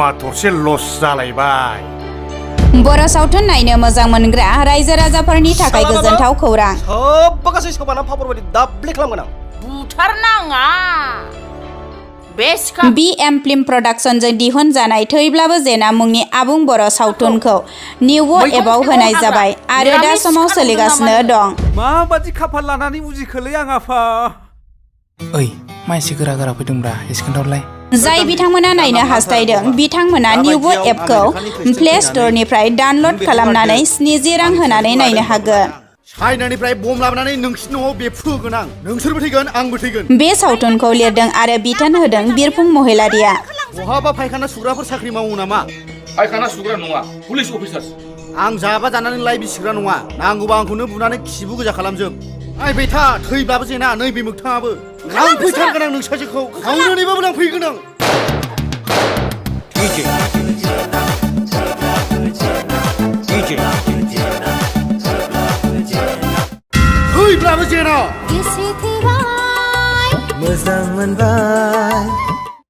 लामा थरसे लस जालायबाय बर' सावथुन नायनो मोजां मोनग्रा रायजो राजाफोरनि थाखाय गोजोनथाव खौरां सोबबो गासै सोबाना फापर बायदि दाब्ले खालामगोन आं बुथारनाङा BM फिल्म प्रडाक्शनजों दिहुनजानाय थैब्लाबो जेना मुंनि आबुं बर' सावथुनखौ NEWBO एपआव होनाय जाबाय आरो दा समाव सोलिगासिनो दं माबादि खाफाल लानानै उजिखोलै आं आफा ओइ मानसि गोरा गोरा फैदोंब्रा एसे खोन्थाहरलाय जाय बिथांमोना नायनो हास्थायदों बिथांमोना NEWBO एपखौ प्ले स्ट'रनिफ्राय डाउनल'ड खालामनानै 70 रां होनानै नायनो हागोन चाइनानिफ्राय बम लाबोनानै नोंसिनि न'आव बेफ्रुगोन आं नोंसोरबो थैगोन आंबो थैगोन बे सावथुनखौ लिरदों आरो बिथोन होदों बिरफुं महिलारिया बहाबा फायखाना सुग्राफोर साख्रि मावो नामा फायखाना सुग्रा नङा पुलिस अफिसार आं जाबा जानानै लाइ बिसिग्रा नङा नांगौबा आंखौनो बुनानै खिबु गोजा खालामजोब नायबाय था थैब्लाबो जेना नैबे मोगथाङाबो लांफैथारगोन आं नोंसाजोखौ खावनानैबाबो लांफैगोन आं थैब्लाबो जेना मोजां मोनबाय